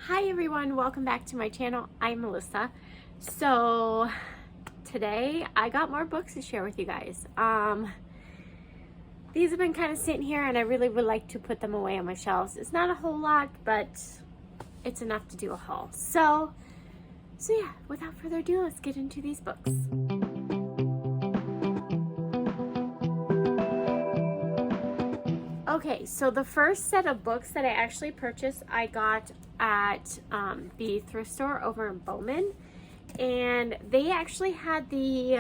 Hi everyone, welcome back to my channel. I'm Melissa. So today I got more books to share with you guys. These have been kind of sitting here and I really would like to put them away on my shelves. It's not a whole lot, but it's enough to do a haul. So yeah, without further ado, let's get into these books. Okay, so the first set of books that I actually purchased, I got at the thrift store over in Bowman. And they actually had the,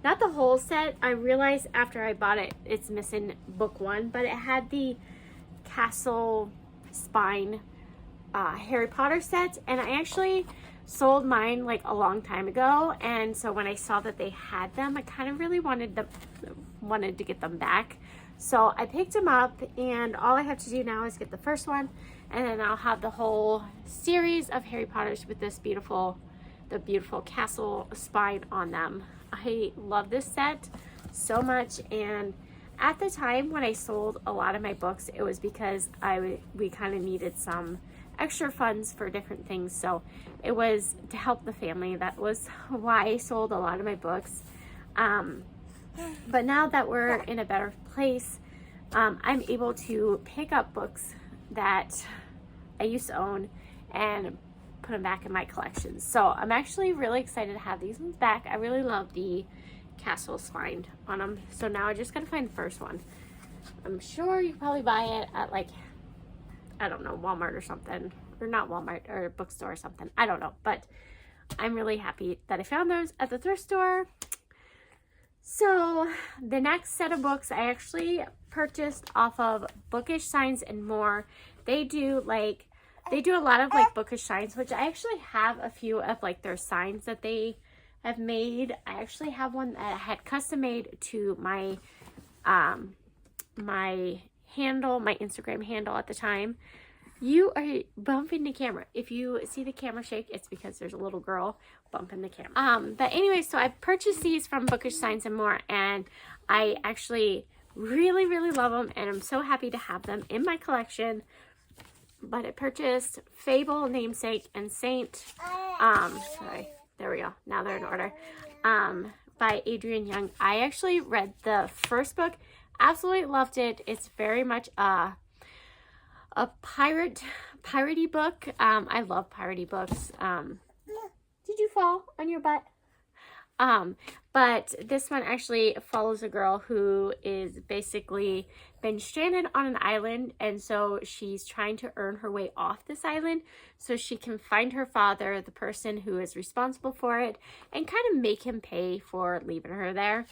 not the whole set. I realized after I bought it, it's missing book one, but it had the Castle Spine Harry Potter set. And I actually sold mine like a long time ago. And so when I saw that they had them, I kind of really wanted to get them back. So I picked them up, and all I have to do now is get the first one, and then I'll have the whole series of Harry Potters with this beautiful castle spine on them. I love this set so much, and at the time when I sold a lot of my books, it was because we kind of needed some extra funds for different things, so it was to help the family. That was why I sold a lot of my books. But now that we're in a better place, I'm able to pick up books that I used to own and put them back in my collection. So I'm actually really excited to have these ones back. I really love the Castle Spine on them. So now I just gotta find the first one. I'm sure you can probably buy it at, like, I don't know, Walmart or something. Or not Walmart, or a bookstore or something. I don't know. But I'm really happy that I found those at the thrift store. So the next set of books I actually purchased off of Bookish Signs and More. They do a lot of like bookish signs, which I actually have a few of like their signs that they have made. I actually have one that I had custom made to my my Instagram handle at the time. You are bumping the camera. If you see the camera shake, it's because there's a little girl bumping the camera. But anyway, so I purchased these from Bookish Signs and More, and I actually really, really love them, and I'm so happy to have them in my collection. But I purchased Fable, Namesake, and Saint. Sorry, there we go. Now they're in order. By Adrienne Young. I actually read the first book, absolutely loved it. It's very much a piratey book. I love piratey books. Did you fall on your butt? But this one actually follows a girl who is basically been stranded on an island, and so she's trying to earn her way off this island so she can find her father, the person who is responsible for it, and kind of make him pay for leaving her there.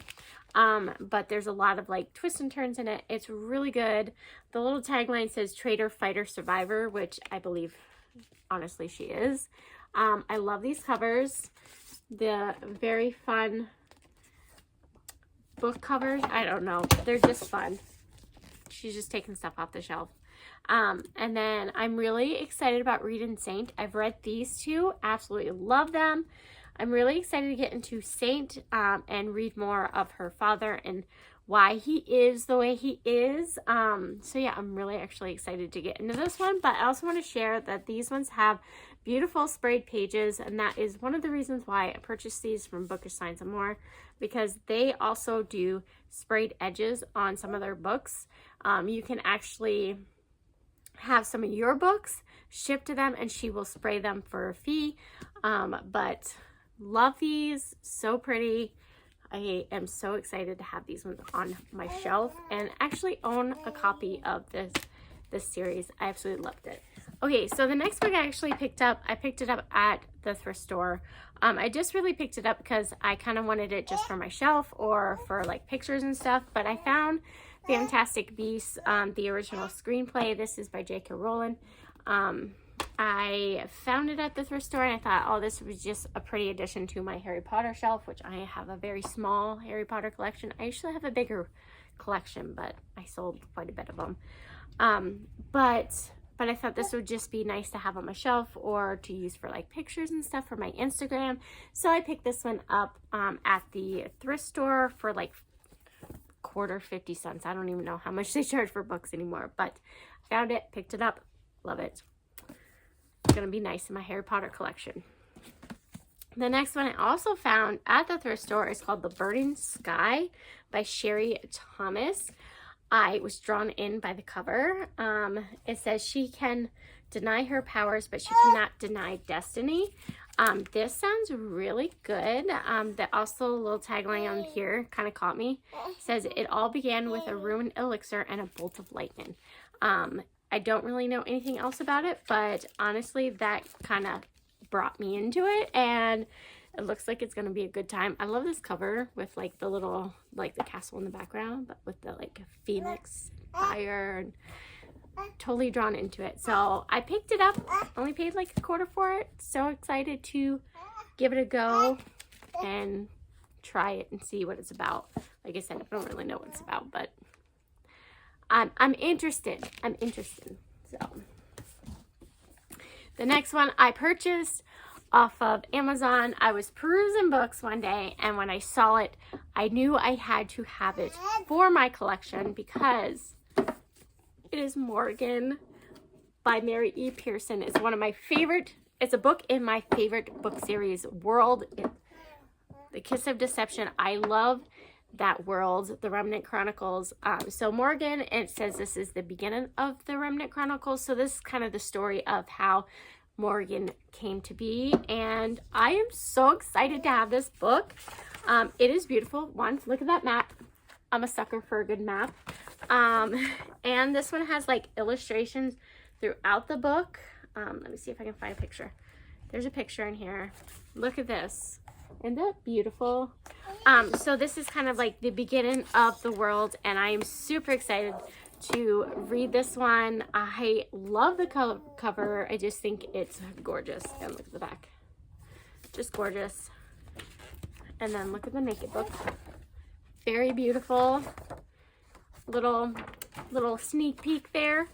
But there's a lot of like twists and turns in it. It's really good. The little tagline says traitor, fighter, survivor, which I believe honestly she is. I love these covers. The very fun book covers. I don't know. They're just fun. She's just taking stuff off the shelf. And then I'm really excited about Reed and Saint. I've read these two. Absolutely love them. I'm really excited to get into Saint and read more of her father and why he is the way he is. So yeah, I'm really actually excited to get into this one. But I also want to share that these ones have beautiful sprayed pages, and that is one of the reasons why I purchased these from Bookish Signs and More, because they also do sprayed edges on some of their books. You can actually have some of your books shipped to them and she will spray them for a fee. But love these, so pretty. I am so excited to have these ones on my shelf and actually own a copy of this series. I absolutely loved it. Okay, so the next book I actually picked up, I picked it up at the thrift store. I just really picked it up because I kind of wanted it just for my shelf or for like pictures and stuff, but I found Fantastic Beasts, the original screenplay. This is by J.K. Rowling. I found it at the thrift store and I thought, oh, this was just a pretty addition to my Harry Potter shelf, which I have a very small Harry Potter collection. I usually have a bigger collection, but I sold quite a bit of them. But I thought this would just be nice to have on my shelf or to use for like pictures and stuff for my Instagram. So I picked this one up at the thrift store for like quarter 50 cents. I don't even know how much they charge for books anymore, but I found it, picked it up, love it. going to be nice in my Harry Potter collection. The next one I also found at the thrift store is called The Burning Sky by Sherry Thomas. I was drawn in by the cover. It says she can deny her powers, but she cannot deny destiny. This sounds really good. Also a little tagline on here kind of caught me. It says, it all began with a ruined elixir and a bolt of lightning. I don't really know anything else about it, but honestly, that kind of brought me into it, and it looks like it's going to be a good time. I love this cover with like the little, like the castle in the background, but with the like phoenix fire, and totally drawn into it. So I picked it up, only paid like $1.25 for it. So excited to give it a go and try it and see what it's about. Like I said, I don't really know what it's about, but I'm interested. So the next one I purchased off of Amazon. I was perusing books one day, and when I saw it, I knew I had to have it for my collection because it is Morgan by Mary E. Pearson. It's one of my favorite, it's a book in my favorite book series, World, The Kiss of Deception. I love that world, the Remnant Chronicles. So Morgan, it says this is the beginning of the Remnant Chronicles. So this is kind of the story of how Morgan came to be, and I am so excited to have this book. It is beautiful. One, look at that map. I'm a sucker for a good map. And this one has like illustrations throughout the book. Let me see if I can find a picture. There's a picture in here. Look at this. Isn't that beautiful? So this is kind of like the beginning of the world, and I am super excited to read this one. I love the cover. I just think it's gorgeous. And look at the back. Just gorgeous. And then look at the naked book. Very beautiful. Little sneak peek there.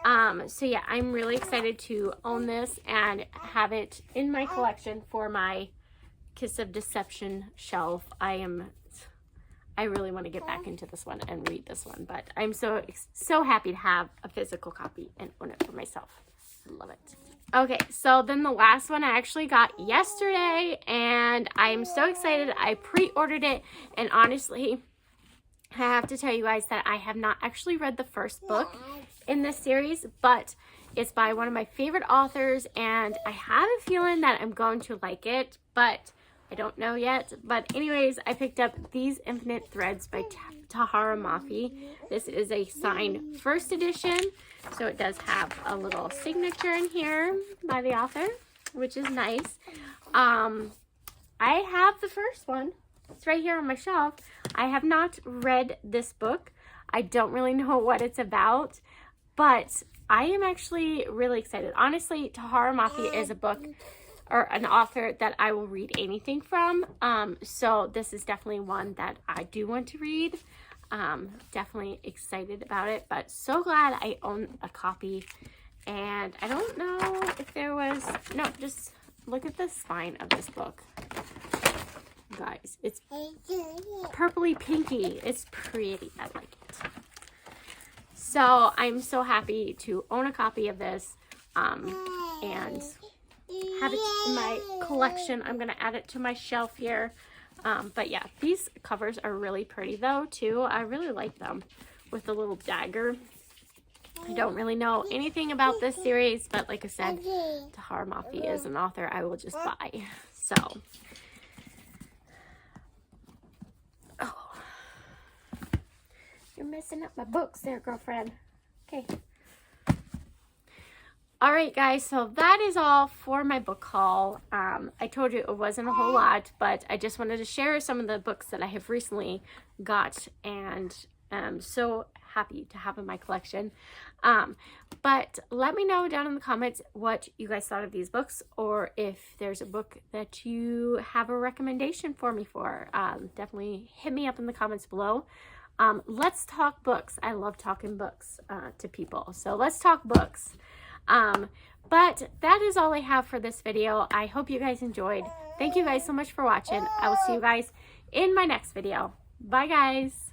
So yeah, I'm really excited to own this and have it in my collection for my Kiss of Deception shelf. I really want to get back into this one and read this one, but I'm so happy to have a physical copy and own it for myself. I love it. Okay, so then the last one I actually got yesterday, and I am so excited. I pre-ordered it, and honestly, I have to tell you guys that I have not actually read the first book in this series, but it's by one of my favorite authors, and I have a feeling that I'm going to like it, but I don't know yet. But anyways, I picked up These Infinite Threads by Tahereh Mafi. This is a signed first edition, so it does have a little signature in here by the author, which is nice. I have the first one. It's right here on my shelf. I have not read this book. I don't really know what it's about, but I am actually really excited. Honestly, Tahereh Mafi is a book or an author that I will read anything from. So this is definitely one that I do want to read. Definitely excited about it, but so glad I own a copy. And I don't know if there was, no, just look at the spine of this book. Guys, it's purpley pinky. It's pretty. I like it. So I'm so happy to own a copy of this and have it in my collection. I'm going to add it to my shelf here. But yeah, these covers are really pretty though too. I really like them with the little dagger. I don't really know anything about this series, but like I said, Tahereh Mafi is an author I will just buy. So, oh, you're messing up my books there, girlfriend. Okay. All right, guys, so that is all for my book haul. I told you it wasn't a whole lot, but I just wanted to share some of the books that I have recently got, and I'm so happy to have in my collection. But let me know down in the comments what you guys thought of these books, or if there's a book that you have a recommendation for me for. Definitely hit me up in the comments below. Let's talk books. I love talking books to people, so let's talk books. But that is all I have for this video. I hope you guys enjoyed. Thank you guys so much for watching. I will see you guys in my next video. Bye, guys.